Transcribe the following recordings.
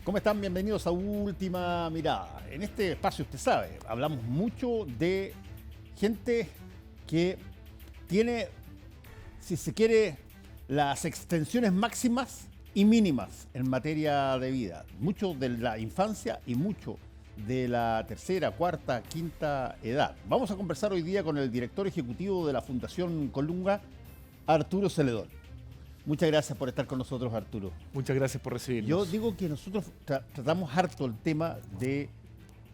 ¿Cómo están? Bienvenidos a Última Mirada. En este espacio, usted sabe, hablamos mucho de gente que tiene, si se quiere, las extensiones máximas y mínimas en materia de vida. Mucho de la infancia y mucho de la tercera, cuarta, quinta edad. Vamos a conversar hoy día con el director ejecutivo de la Fundación Colunga, Arturo Celedón. Muchas gracias por estar con nosotros, Arturo. Muchas gracias por recibirnos. Yo digo que nosotros tratamos harto el tema de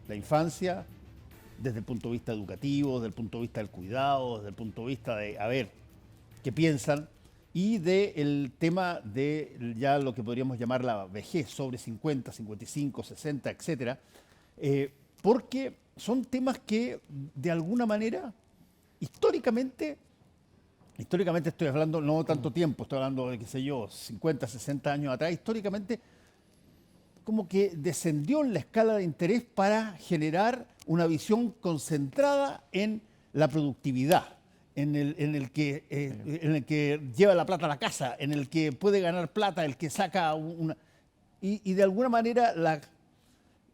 la infancia desde el punto de vista educativo, desde el punto de vista del cuidado, desde el punto de vista de, a ver, qué piensan, y del tema de ya lo que podríamos llamar la vejez, sobre 50, 55, 60, etcétera, porque son temas que, de alguna manera, históricamente estoy hablando no tanto tiempo, estoy hablando de, qué sé yo, 50, 60 años atrás, históricamente como que descendió en la escala de interés para generar una visión concentrada en la productividad, en el que lleva la plata a la casa, en el que puede ganar plata, el que saca una... Y de alguna manera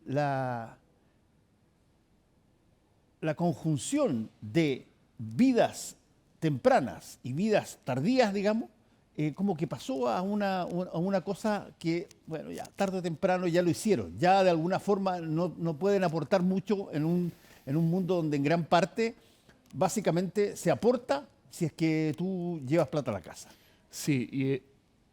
la conjunción de vidas tempranas y vidas tardías, digamos, como que pasó a una cosa que, bueno, ya tarde o temprano ya lo hicieron. Ya de alguna forma no pueden aportar mucho en un mundo donde en gran parte básicamente se aporta si es que tú llevas plata a la casa. Sí,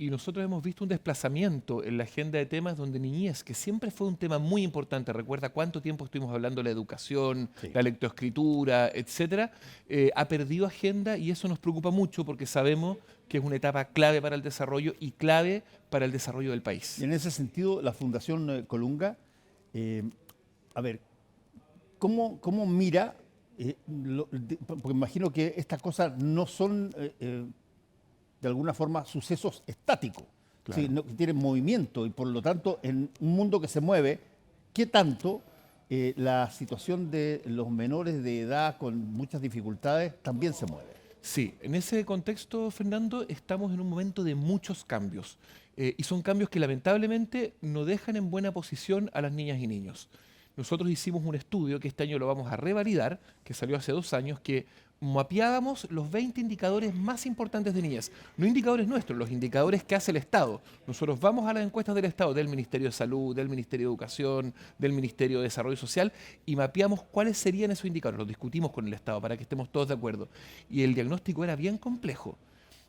y nosotros hemos visto un desplazamiento en la agenda de temas donde niñez, que siempre fue un tema muy importante, recuerda cuánto tiempo estuvimos hablando de la educación, Sí. la lectoescritura, etcétera, ha perdido agenda y eso nos preocupa mucho porque sabemos que es una etapa clave para el desarrollo y clave para el desarrollo del país. Y en ese sentido, la Fundación Colunga, a ver, ¿cómo mira? Porque imagino que estas cosas no son, de alguna forma, sucesos estáticos, Claro. sí, que tienen movimiento y por lo tanto, en un mundo que se mueve, ¿qué tanto la situación de los menores de edad con muchas dificultades también se mueve? Sí, en ese contexto, Fernando, estamos en un momento de muchos cambios y son cambios que lamentablemente no dejan en buena posición a las niñas y niños. Nosotros hicimos un estudio que este año lo vamos a revalidar, que salió hace 2 años, que mapeábamos los 20 indicadores más importantes de niñez. No indicadores nuestros, los indicadores que hace el Estado. Nosotros vamos a las encuestas del Estado, del Ministerio de Salud, del Ministerio de Educación, del Ministerio de Desarrollo Social, y mapeamos cuáles serían esos indicadores. Los discutimos con el Estado para que estemos todos de acuerdo. Y el diagnóstico era bien complejo.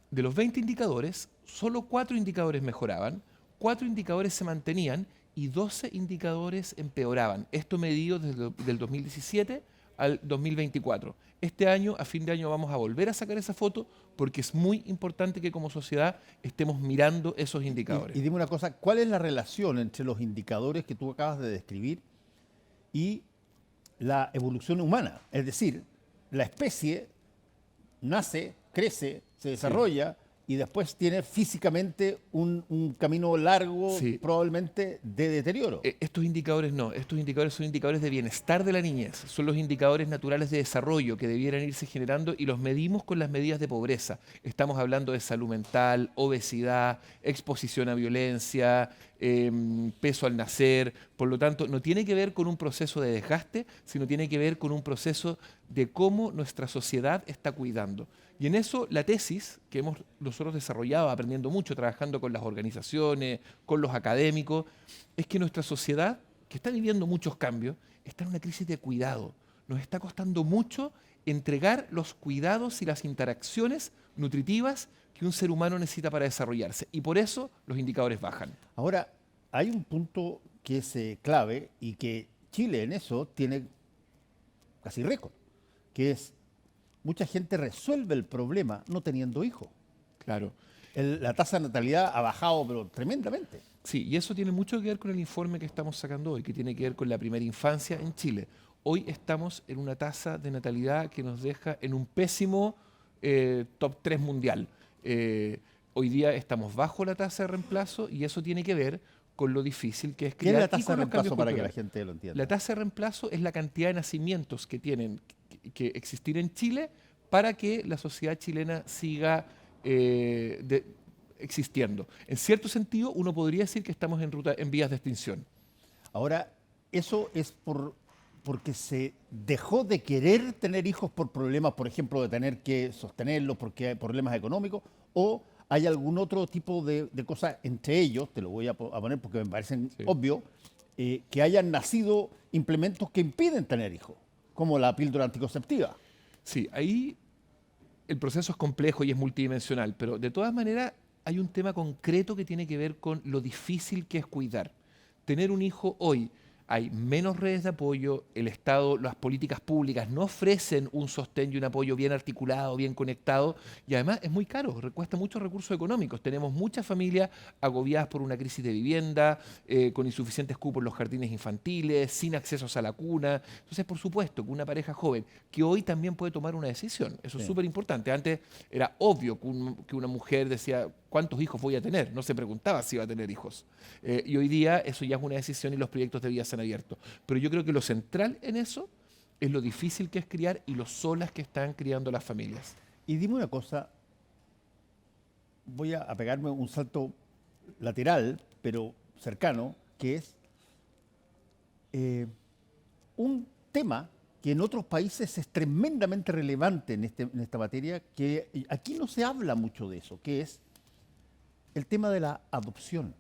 De los 20 indicadores, solo 4 indicadores mejoraban, 4 indicadores se mantenían y 12 indicadores empeoraban. Esto medido desde el 2017 al 2024. Este año, a fin de año, vamos a volver a sacar esa foto porque es muy importante que como sociedad estemos mirando esos indicadores. Y dime una cosa, ¿cuál es la relación entre los indicadores que tú acabas de describir y la evolución humana? Es decir, la especie nace, crece, se desarrolla y después tiene físicamente un camino largo, Sí. probablemente de deterioro. Estos indicadores no, estos indicadores son indicadores de bienestar de la niñez, son los indicadores naturales de desarrollo que debieran irse generando y los medimos con las medidas de pobreza. Estamos hablando de salud mental, obesidad, exposición a violencia, peso al nacer, por lo tanto no tiene que ver con un proceso de desgaste, sino tiene que ver con un proceso de cómo nuestra sociedad está cuidando. Y en eso la tesis que hemos nosotros desarrollado, aprendiendo mucho, trabajando con las organizaciones, con los académicos, es que nuestra sociedad, que está viviendo muchos cambios, está en una crisis de cuidado. Nos está costando mucho entregar los cuidados y las interacciones nutritivas que un ser humano necesita para desarrollarse. Y por eso los indicadores bajan. Ahora, hay un punto que es clave y que Chile en eso tiene casi récord, que es mucha gente resuelve el problema no teniendo hijos. Claro. La tasa de natalidad ha bajado, pero tremendamente. Sí, y eso tiene mucho que ver con el informe que estamos sacando hoy, que tiene que ver con la primera infancia en Chile. Hoy estamos en una tasa de natalidad que nos deja en un pésimo top 3 mundial. Hoy día estamos bajo la tasa de reemplazo y eso tiene que ver con lo difícil que es ¿Qué es criar la y tasa con de los cambios reemplazo para que la culturales. gente lo entienda? La tasa de reemplazo es la cantidad de nacimientos que tienen que existir en Chile para que la sociedad chilena siga existiendo. En cierto sentido, uno podría decir que estamos en vías de extinción. Ahora, ¿eso es porque se dejó de querer tener hijos por problemas, por ejemplo, de tener que sostenerlos porque hay problemas económicos? ¿O hay algún otro tipo de cosas entre ellos, te lo voy a poner porque me parecen Sí. obvio, que hayan nacido implementos que impiden tener hijos, como la píldora anticonceptiva? Sí, ahí el proceso es complejo y es multidimensional, pero de todas maneras hay un tema concreto que tiene que ver con lo difícil que es cuidar. Tener un hijo hoy, hay menos redes de apoyo, el Estado, las políticas públicas no ofrecen un sostén y un apoyo bien articulado, bien conectado, y además es muy caro, cuesta muchos recursos económicos. Tenemos muchas familias agobiadas por una crisis de vivienda, con insuficientes cupos en los jardines infantiles, sin accesos a la cuna. Entonces, por supuesto, que una pareja joven que hoy también puede tomar una decisión, eso es Sí. súper importante. Antes era obvio que una mujer decía, ¿cuántos hijos voy a tener? No se preguntaba si iba a tener hijos. Y hoy día eso ya es una decisión y los proyectos de vida se han abierto. Pero yo creo que lo central en eso es lo difícil que es criar y lo solas que están criando las familias. Y dime una cosa, voy a pegarme un salto lateral, pero cercano, que es un tema que en otros países es tremendamente relevante en esta materia, que aquí no se habla mucho de eso, que es el tema de la adopción.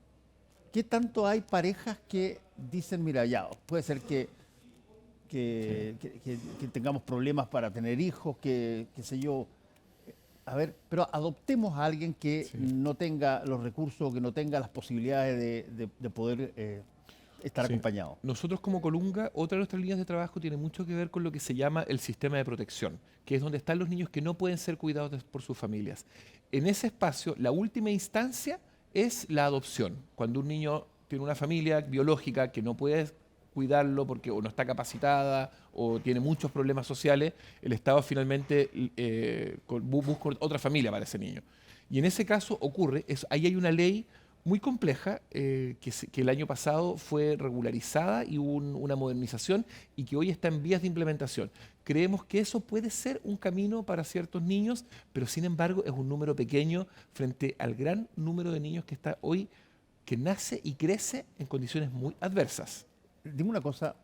¿Qué tanto hay parejas que dicen, mira, ya, puede ser que tengamos problemas para tener hijos, que qué sé yo, a ver, pero adoptemos a alguien que Sí. no tenga los recursos, que no tenga las posibilidades de poder estar Sí. acompañado? Nosotros como Colunga, otra de nuestras líneas de trabajo tiene mucho que ver con lo que se llama el sistema de protección, que es donde están los niños que no pueden ser cuidados por sus familias. En ese espacio, la última instancia es la adopción. Cuando un niño tiene una familia biológica que no puede cuidarlo porque o no está capacitada o tiene muchos problemas sociales, el Estado finalmente busca otra familia para ese niño. Y en ese caso ocurre, ahí hay una ley muy compleja que el año pasado fue regularizada y hubo una modernización y que hoy está en vías de implementación. Creemos que eso puede ser un camino para ciertos niños, pero sin embargo es un número pequeño frente al gran número de niños que está hoy, que nace y crece en condiciones muy adversas. Dime una cosa,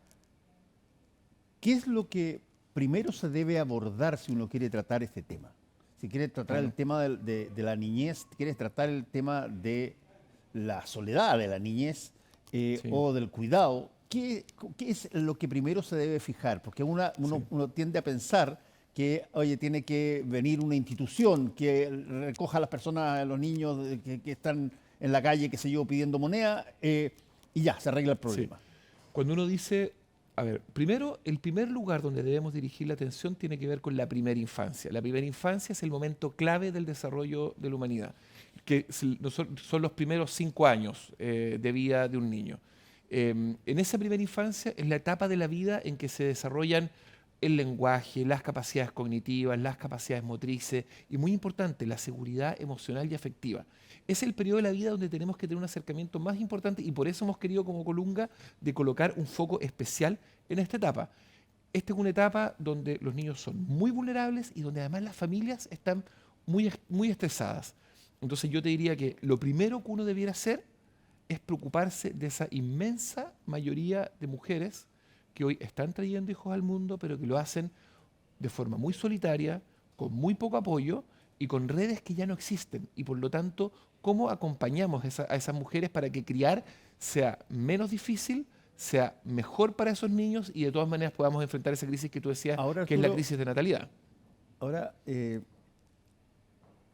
¿qué es lo que primero se debe abordar si uno quiere tratar este tema? Si quiere tratar el tema de la niñez, quieres tratar el tema de la soledad de la niñez Sí. o del cuidado, ¿qué es lo que primero se debe fijar? Porque Sí. uno tiende a pensar que, oye, tiene que venir una institución que recoja a las personas, a los niños que están en la calle, qué sé yo, pidiendo moneda, y ya, se arregla el Sí. problema. Cuando uno dice, a ver, primero, el primer lugar donde debemos dirigir la atención tiene que ver con la primera infancia. La primera infancia es el momento clave del desarrollo de la humanidad, que son los primeros 5 años de vida de un niño. En esa primera infancia es la etapa de la vida en que se desarrollan el lenguaje, las capacidades cognitivas, las capacidades motrices y, muy importante, la seguridad emocional y afectiva. Es el periodo de la vida donde tenemos que tener un acercamiento más importante y por eso hemos querido como Colunga de colocar un foco especial en esta etapa. Esta es una etapa donde los niños son muy vulnerables y donde además las familias están muy estresadas. Entonces yo te diría que lo primero que uno debiera hacer es preocuparse de esa inmensa mayoría de mujeres que hoy están trayendo hijos al mundo, pero que lo hacen de forma muy solitaria, con muy poco apoyo y con redes que ya no existen. Y por lo tanto, ¿cómo acompañamos a esas mujeres para que criar sea menos difícil, sea mejor para esos niños y de todas maneras podamos enfrentar esa crisis que tú decías, Ahora, que es la Arturo, crisis de natalidad? ahora,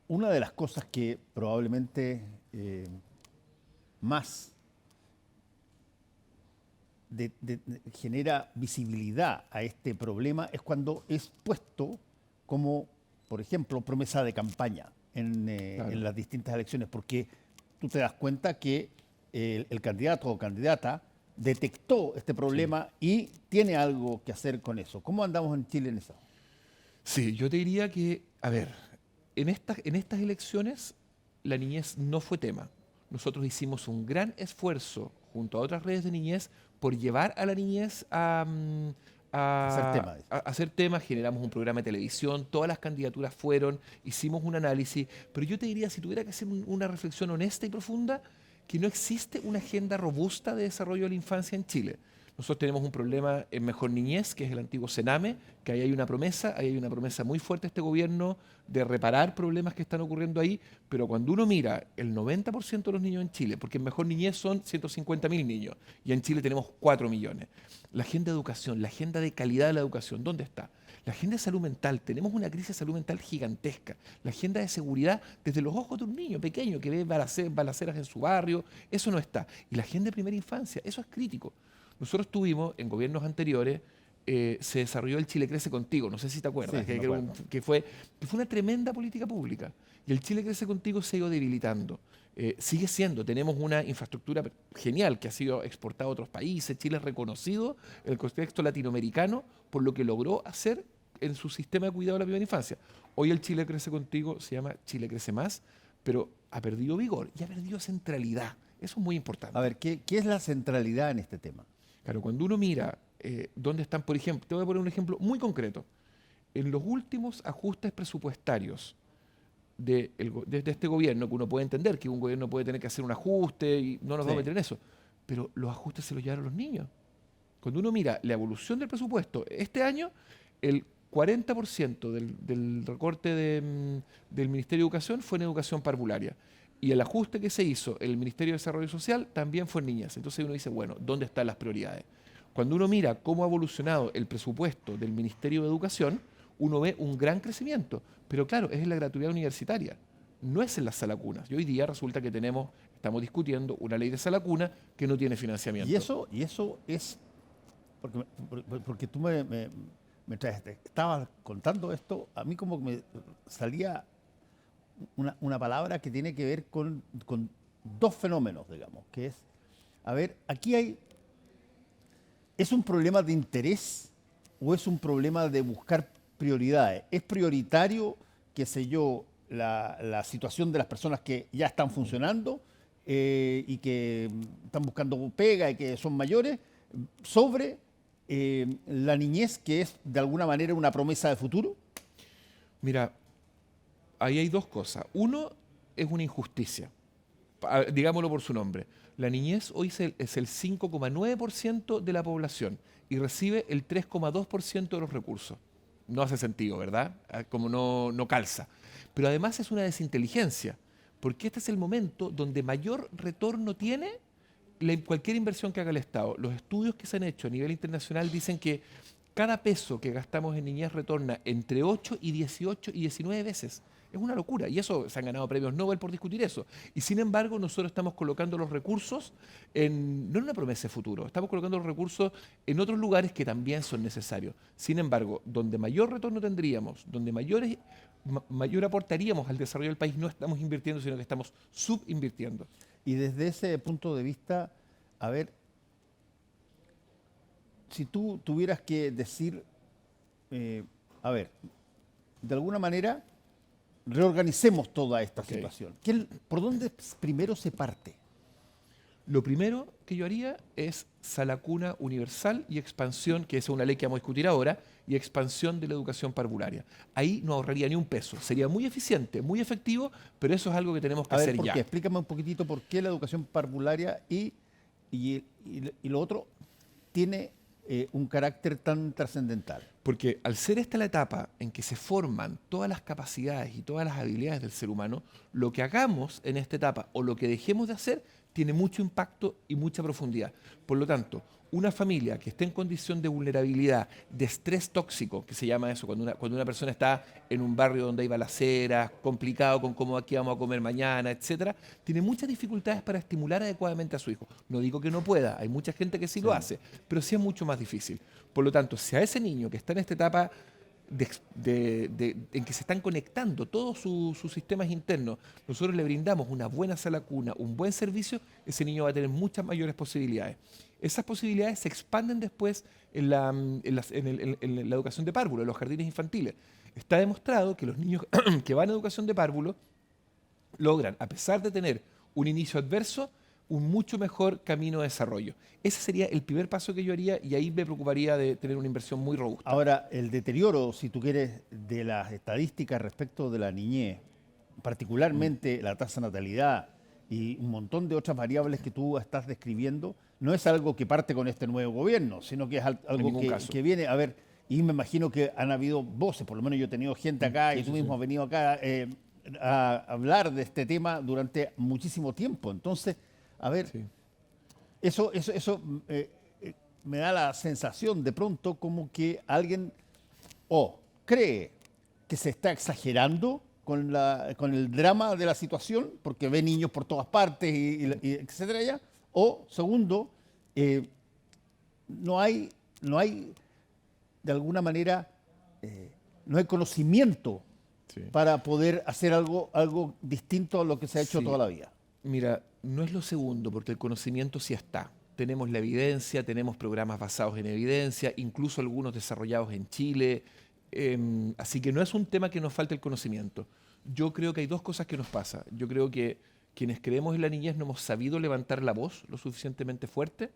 una de las cosas que probablemente más genera visibilidad a este problema es cuando es puesto como, por ejemplo, promesa de campaña Claro. en las distintas elecciones, porque tú te das cuenta que el candidato o candidata detectó este Sí. problema y tiene algo que hacer con eso. ¿Cómo andamos en Chile en eso? Sí, yo te diría que, a ver, en estas elecciones la niñez no fue tema. Nosotros hicimos un gran esfuerzo junto a otras redes de niñez por llevar a la niñez Hacer tema. a hacer temas, generamos un programa de televisión, todas las candidaturas fueron, hicimos un análisis, pero yo te diría, si tuviera que hacer una reflexión honesta y profunda, que no existe una agenda robusta de desarrollo de la infancia en Chile. Nosotros tenemos un problema en Mejor Niñez, que es el antiguo Sename, que ahí hay una promesa muy fuerte de este gobierno de reparar problemas que están ocurriendo ahí, pero cuando uno mira el 90% de los niños en Chile, porque en Mejor Niñez son 150.000 niños y en Chile tenemos 4 millones. La agenda de educación, la agenda de calidad de la educación, ¿dónde está? La agenda de salud mental, tenemos una crisis de salud mental gigantesca. La agenda de seguridad, desde los ojos de un niño pequeño que ve balaceras en su barrio, eso no está. Y la agenda de primera infancia, eso es crítico. Nosotros tuvimos, en gobiernos anteriores, se desarrolló el Chile Crece Contigo, no sé si te acuerdas, Sí, que fue una tremenda política pública. Y el Chile Crece Contigo se ha ido debilitando. Sigue siendo, tenemos una infraestructura genial que ha sido exportada a otros países. Chile es reconocido en el contexto latinoamericano por lo que logró hacer en su sistema de cuidado de la primera infancia. Hoy el Chile Crece Contigo se llama Chile Crece Más, pero ha perdido vigor y ha perdido centralidad. Eso es muy importante. A ver, ¿qué es la centralidad en este tema? Claro, cuando uno mira dónde están, por ejemplo, te voy a poner un ejemplo muy concreto. En los últimos ajustes presupuestarios de este gobierno, que uno puede entender que un gobierno puede tener que hacer un ajuste y no nos vamos a meter en eso, pero los ajustes se los llevaron los niños. Cuando uno mira la evolución del presupuesto, este año el 40% del recorte del Ministerio de Educación fue en educación parvularia. Y el ajuste que se hizo en el Ministerio de Desarrollo Social también fue en niñas. Entonces uno dice, bueno, ¿dónde están las prioridades? Cuando uno mira cómo ha evolucionado el presupuesto del Ministerio de Educación, uno ve un gran crecimiento. Pero claro, es en la gratuidad universitaria, no es en las salacunas. Y hoy día resulta que estamos discutiendo una ley de salacuna que no tiene financiamiento. Y eso es, porque tú mientras estabas contando esto, a mí como que me salía una palabra que tiene que ver con dos fenómenos, digamos, que es, a ver, ¿es un problema de interés o es un problema de buscar prioridades? ¿Es prioritario, qué sé yo, la situación de las personas que ya están funcionando y que están buscando pega y que son mayores, sobre la niñez, que es de alguna manera una promesa de futuro? Mira, ahí hay dos cosas. Uno es una injusticia, digámoslo por su nombre. La niñez hoy es el 5,9% de la población y recibe el 3,2% de los recursos. No hace sentido, ¿verdad? Como no calza. Pero además es una desinteligencia, porque este es el momento donde mayor retorno tiene cualquier inversión que haga el Estado. Los estudios que se han hecho a nivel internacional dicen que cada peso que gastamos en niñez retorna entre 8 y 18 y 19 veces. Es una locura. Y eso se han ganado premios Nobel por discutir eso. Y sin embargo, nosotros estamos colocando los recursos no en una promesa de futuro, estamos colocando los recursos en otros lugares que también son necesarios. Sin embargo, donde mayor retorno tendríamos, donde mayor aportaríamos al desarrollo del país, no estamos invirtiendo, sino que estamos subinvirtiendo. Y desde ese punto de vista, a ver, si tú tuvieras que decir, a ver, de alguna manera, reorganicemos toda esta situación. ¿Por dónde primero se parte? Lo primero que yo haría es salacuna universal y expansión, que es una ley que vamos a discutir ahora, y expansión de la educación parvularia. Ahí no ahorraría ni un peso. Sería muy eficiente, muy efectivo, pero eso es algo que tenemos que hacer ¿por ya. qué? Explícame un poquitito por qué la educación parvularia y lo otro tiene un carácter tan trascendental. Porque al ser esta la etapa en que se forman todas las capacidades y todas las habilidades del ser humano, lo que hagamos en esta etapa o lo que dejemos de hacer tiene mucho impacto y mucha profundidad. Por lo tanto, una familia que esté en condición de vulnerabilidad, de estrés tóxico, que se llama eso, cuando una persona está en un barrio donde hay balaceras, complicado con cómo aquí vamos a comer mañana, etcétera, tiene muchas dificultades para estimular adecuadamente a su hijo. No digo que no pueda, hay mucha gente que sí lo hace, pero sí es mucho más difícil. Por lo tanto, si a ese niño que está en esta etapa en que se están conectando todos sus sistemas internos, nosotros le brindamos una buena sala cuna, un buen servicio, ese niño va a tener muchas mayores posibilidades. Esas posibilidades se expanden después en la educación de párvulo, en los jardines infantiles. Está demostrado que los niños que van a educación de párvulo logran, a pesar de tener un inicio adverso, un mucho mejor camino de desarrollo. Ese sería el primer paso que yo haría y ahí me preocuparía de tener una inversión muy robusta. Ahora, el deterioro, si tú quieres, de las estadísticas respecto de la niñez, particularmente la tasa de natalidad y un montón de otras variables que tú estás describiendo, no es algo que parte con este nuevo gobierno, sino que es En algo ningún caso. que viene, a ver, y me imagino que han habido voces, por lo menos yo he tenido gente acá Sí, y tú sí, mismo sí. has venido acá a hablar de este tema durante muchísimo tiempo. Entonces, a ver, Sí. eso me da la sensación de pronto como que alguien o cree que se está exagerando con el drama de la situación, porque ve niños por todas partes y etcétera ya, o segundo, eh, no hay de alguna manera, no hay conocimiento Sí. para poder hacer algo distinto a lo que se ha hecho Sí. toda la vida. Mira, no es lo segundo, porque el conocimiento sí está. Tenemos la evidencia, tenemos programas basados en evidencia, incluso algunos desarrollados en Chile. Así que no es un tema que nos falte el conocimiento. Yo creo que hay dos cosas que nos pasa. Yo creo que quienes creemos en la niñez no hemos sabido levantar la voz lo suficientemente fuerte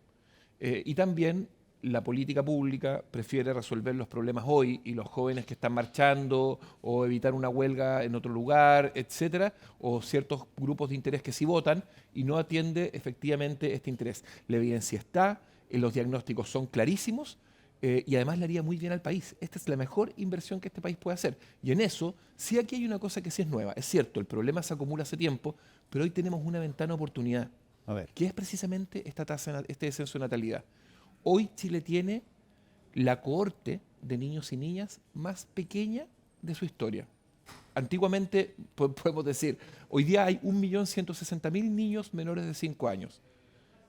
y también la política pública prefiere resolver los problemas hoy y los jóvenes que están marchando o evitar una huelga en otro lugar, etcétera, o ciertos grupos de interés que sí votan y no atiende efectivamente este interés. La evidencia está, los diagnósticos son clarísimos y además le haría muy bien al país. Esta es la mejor inversión que este país puede hacer. Y en eso, sí aquí hay una cosa que sí es nueva. Es cierto, el problema se acumula hace tiempo, pero hoy tenemos una ventana de oportunidad, A ver, que es precisamente esta tasa, este descenso de natalidad. Hoy Chile tiene la cohorte de niños y niñas más pequeña de su historia. Antiguamente, podemos decir, hoy día hay 1.160.000 niños menores de 5 años.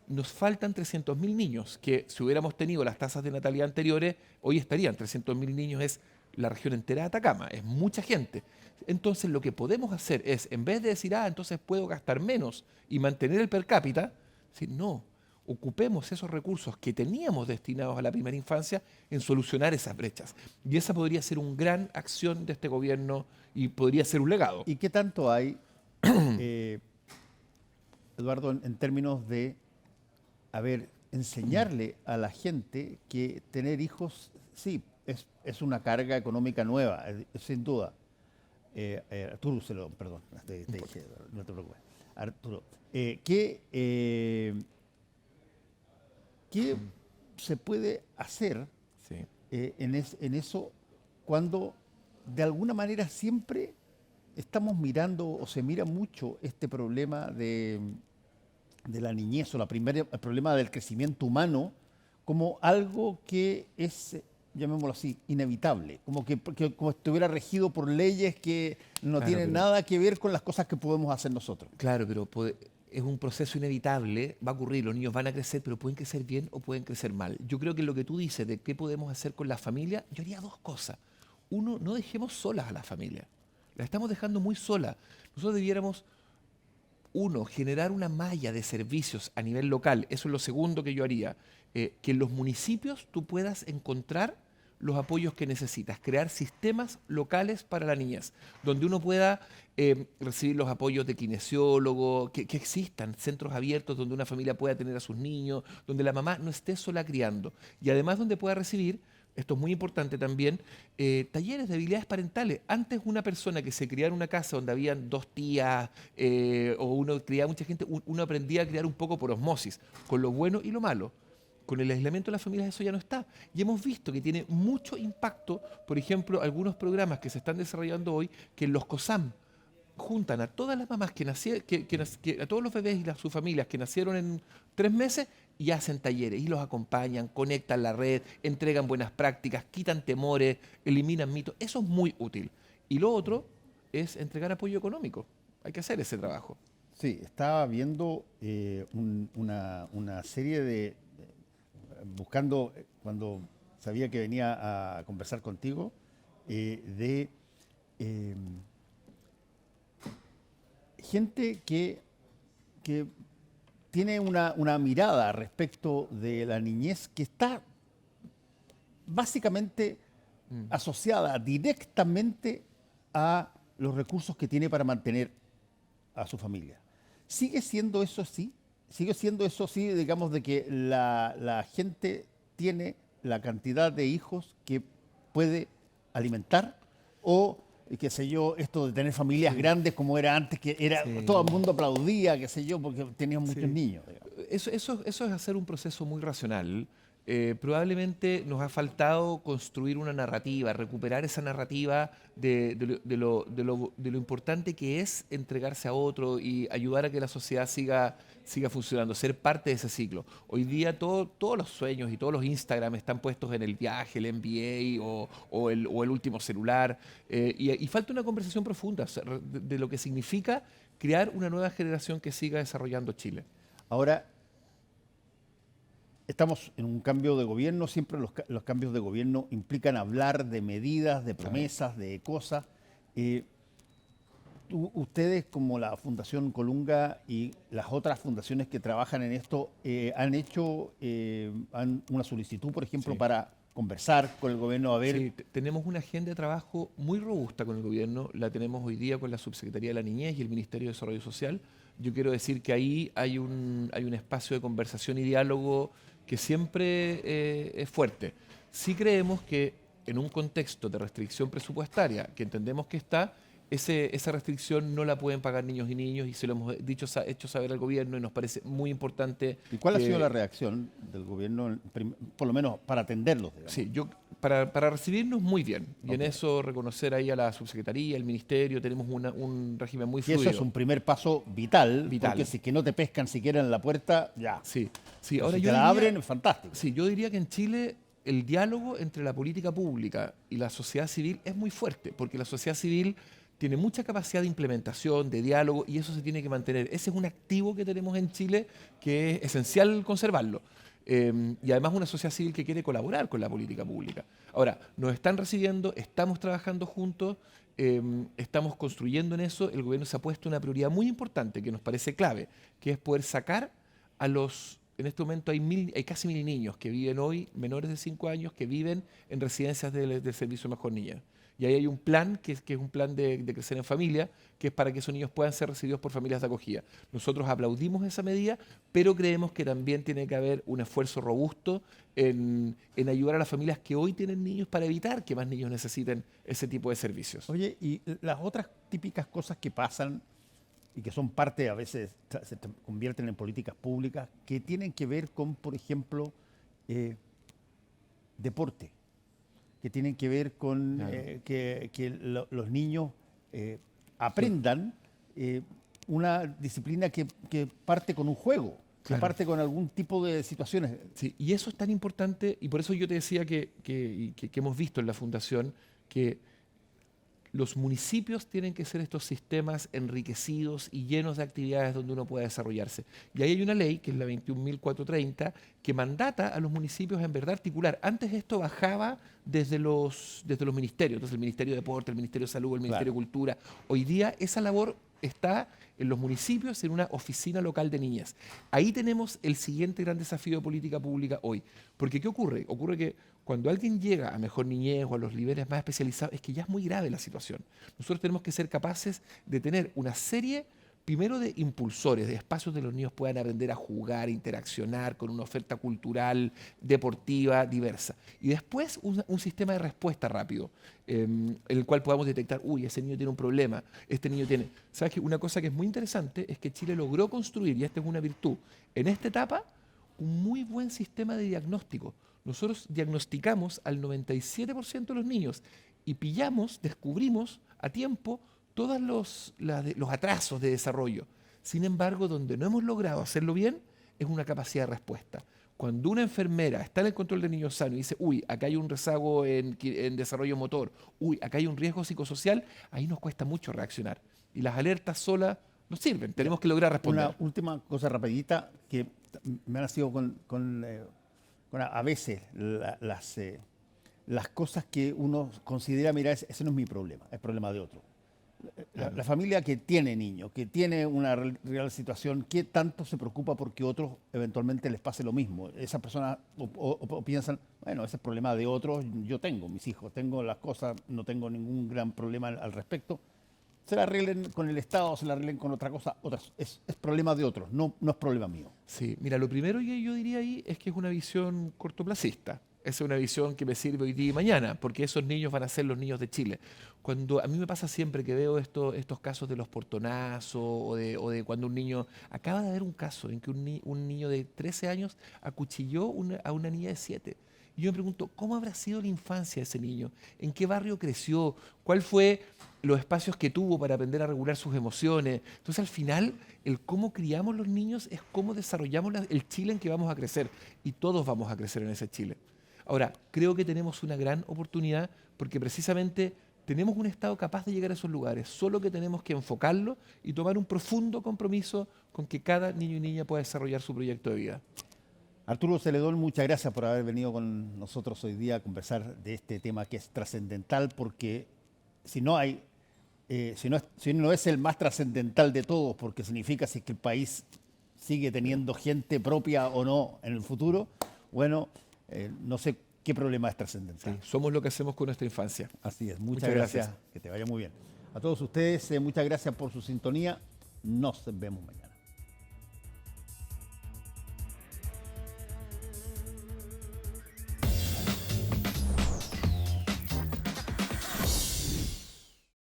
Nos faltan 300.000 niños, que si hubiéramos tenido las tasas de natalidad anteriores, hoy estarían 300.000 niños, es la región entera de Atacama, es mucha gente. Entonces lo que podemos hacer es, en vez de decir, entonces puedo gastar menos y mantener el per cápita, decir, no, ocupemos esos recursos que teníamos destinados a la primera infancia en solucionar esas brechas. Y esa podría ser una gran acción de este gobierno y podría ser un legado. ¿y qué tanto hay, eh, Eduardo, en términos de, a ver, enseñarle a la gente que tener hijos, sí, es una carga económica nueva, sin duda? Arturo, perdón, te dije, no te preocupes. Arturo, ¿qué se puede hacer Sí. en eso cuando de alguna manera siempre estamos mirando o se mira mucho este problema de la niñez o el problema del crecimiento humano como algo que es, llamémoslo así, inevitable, como estuviera regido por leyes que no Claro, tienen pero nada que ver con las cosas que podemos hacer nosotros? Claro, pero es un proceso inevitable, va a ocurrir, los niños van a crecer, pero pueden crecer bien o pueden crecer mal. Yo creo que lo que tú dices de qué podemos hacer con la familia, yo haría dos cosas. Uno, no dejemos solas a la familia. La estamos dejando muy sola. Nosotros debiéramos, uno, generar una malla de servicios a nivel local. Eso es lo segundo que yo haría. Que en los municipios tú puedas encontrar los apoyos que necesitas, crear sistemas locales para la niñez, donde uno pueda recibir los apoyos de kinesiólogo, que existan centros abiertos donde una familia pueda tener a sus niños, donde la mamá no esté sola criando, y además donde pueda recibir, esto es muy importante también, talleres de habilidades parentales. Antes una persona que se criara en una casa donde habían dos tías o uno criaba mucha gente, uno aprendía a criar un poco por osmosis, con lo bueno y lo malo. Con el aislamiento de las familias eso ya no está. Y hemos visto que tiene mucho impacto, por ejemplo, algunos programas que se están desarrollando hoy, que en los COSAM juntan a todas las mamás a todos los bebés y sus familias que nacieron en 3 meses y hacen talleres y los acompañan, conectan la red, entregan buenas prácticas, quitan temores, eliminan mitos. Eso es muy útil. Y lo otro es entregar apoyo económico. Hay que hacer ese trabajo. Sí, estaba viendo una serie buscando, cuando sabía que venía a conversar contigo, de eh, gente que tiene una mirada respecto de la niñez que está básicamente asociada directamente a los recursos que tiene para mantener a su familia. ¿Sigue siendo eso así? sigue siendo eso sí, digamos, de que la gente tiene la cantidad de hijos que puede alimentar o, qué sé yo, esto de tener familias Sí, grandes como era antes, que era todo el sí, mundo aplaudía, qué sé yo, porque tenían muchos sí. niños, digamos. Eso es hacer un proceso muy racional. Probablemente nos ha faltado construir una narrativa, recuperar esa narrativa de lo importante que es entregarse a otro y ayudar a que la sociedad siga funcionando, ser parte de ese ciclo. Hoy día todos los sueños y todos los Instagram están puestos en el viaje, el MBA o el último celular. Y falta una conversación profunda, o sea, de lo que significa crear una nueva generación que siga desarrollando Chile. Ahora, estamos en un cambio de gobierno, siempre los cambios de gobierno implican hablar de medidas, de Claro. promesas, de cosas. Eh, Ustedes, como la Fundación Colunga y las otras fundaciones que trabajan en esto, han hecho una solicitud, por ejemplo, Sí. para conversar con el gobierno, a ver. Sí, tenemos una agenda de trabajo muy robusta con el gobierno, la tenemos hoy día con la Subsecretaría de la Niñez y el Ministerio de Desarrollo Social. Yo quiero decir que ahí hay un espacio de conversación y diálogo que siempre es fuerte. Sí creemos que en un contexto de restricción presupuestaria, que entendemos que está, esa restricción no la pueden pagar niños y niños y se lo hemos hecho saber al gobierno y nos parece muy importante ¿Y cuál ha sido la que, reacción del gobierno, por lo menos para atenderlos, digamos? sí, para recibirnos muy bien. Y en Ok. eso reconocer ahí a la subsecretaría, al ministerio, tenemos un régimen muy Y eso es fluido, un primer paso vital, porque vital. si es que no te pescan siquiera en la puerta, ya. Sí, sí. Pero Ahora si te yo la diría, abren, fantástico. sí, yo diría que en Chile el diálogo entre la política pública y la sociedad civil es muy fuerte, porque la sociedad civil tiene mucha capacidad de implementación, de diálogo, y eso se tiene que mantener. Ese es un activo que tenemos en Chile que es esencial conservarlo. Y además una sociedad civil que quiere colaborar con la política pública. Ahora, nos están recibiendo, estamos trabajando juntos, estamos construyendo en eso. El gobierno se ha puesto una prioridad muy importante que nos parece clave, que es poder sacar a los... En este momento hay casi 1.000 niños que viven hoy, menores de 5 años, que viven en residencias del Servicio Mejor Niñez. Y ahí hay un plan, que es un plan de crecer en familia, que es para que esos niños puedan ser recibidos por familias de acogida. Nosotros aplaudimos esa medida, pero creemos que también tiene que haber un esfuerzo robusto en ayudar a las familias que hoy tienen niños para evitar que más niños necesiten ese tipo de servicios. Oye, y las otras típicas cosas que pasan y que son parte, a veces convierten en políticas públicas, que tienen que ver con, por ejemplo, eh, deporte, que tienen que ver con Claro. que los niños aprendan una disciplina que parte con un juego, que Claro. parte con algún tipo de situaciones. Sí, y eso es tan importante, y por eso yo te decía que hemos visto en la Fundación que los municipios tienen que ser estos sistemas enriquecidos y llenos de actividades donde uno pueda desarrollarse. Y ahí hay una ley, que es la 21.430, que mandata a los municipios en verdad articular. Antes esto bajaba desde los ministerios, entonces el Ministerio de Deporte, el Ministerio de Salud, el Ministerio Claro. de Cultura. Hoy día esa labor está en los municipios, en una oficina local de niñas. Ahí tenemos el siguiente gran desafío de política pública hoy. Porque ¿qué ocurre? Ocurre que cuando alguien llega a Mejor Niñez o a los niveles más especializados, es que ya es muy grave la situación. Nosotros tenemos que ser capaces de tener una serie, primero, de impulsores, de espacios donde los niños puedan aprender a jugar, interaccionar con una oferta cultural, deportiva, diversa. Y después un sistema de respuesta rápido, en el cual podamos detectar, uy, ese niño tiene un problema, este niño tiene... ¿Sabes qué? Una cosa que es muy interesante es que Chile logró construir, y esta es una virtud, en esta etapa, un muy buen sistema de diagnóstico. Nosotros diagnosticamos al 97% de los niños y descubrimos a tiempo todos los atrasos de desarrollo. Sin embargo, donde no hemos logrado hacerlo bien es una capacidad de respuesta. Cuando una enfermera está en el control del niño sano y dice, uy, acá hay un rezago en desarrollo motor, uy, acá hay un riesgo psicosocial, ahí nos cuesta mucho reaccionar. Y las alertas solas no sirven, Ya. tenemos que lograr Una responder. última cosa rapidita que me ha sido con a veces las cosas que uno considera, mira, ese no es mi problema, es problema de otro. La Claro. familia que tiene niños, que tiene una real situación, ¿qué tanto se preocupa porque otros eventualmente les pase lo mismo? Esas personas o piensan, bueno, ese es problema de otros, yo tengo mis hijos, tengo las cosas, no tengo ningún gran problema al respecto. se la arreglen con el Estado, se la arreglen con otra cosa, es problema de otros, no es problema mío. Sí, mira, lo primero que yo diría ahí es que es una visión cortoplacista. Esa es una visión que me sirve hoy día y mañana, porque esos niños van a ser los niños de Chile. Cuando a mí me pasa siempre que veo estos casos de los portonazos o de cuando un niño... Acaba de haber un caso en que un niño de 13 años acuchilló a una niña de 7. Y yo me pregunto, ¿cómo habrá sido la infancia de ese niño? ¿En qué barrio creció? ¿Cuál fue los espacios que tuvo para aprender a regular sus emociones? Entonces, al final, el cómo criamos los niños es cómo desarrollamos el Chile en que vamos a crecer. Y todos vamos a crecer en ese Chile. Ahora, creo que tenemos una gran oportunidad porque precisamente tenemos un Estado capaz de llegar a esos lugares, solo que tenemos que enfocarlo y tomar un profundo compromiso con que cada niño y niña pueda desarrollar su proyecto de vida. Arturo Celedón, muchas gracias por haber venido con nosotros hoy día a conversar de este tema que es trascendental, porque si no es el más trascendental de todos, porque significa si es que el país sigue teniendo gente propia o no en el futuro, bueno, no sé qué problema es trascendental. Sí, somos lo que hacemos con nuestra infancia. Así es, muchas gracias. Que te vaya muy bien. A todos ustedes, muchas gracias por su sintonía. Nos vemos mañana.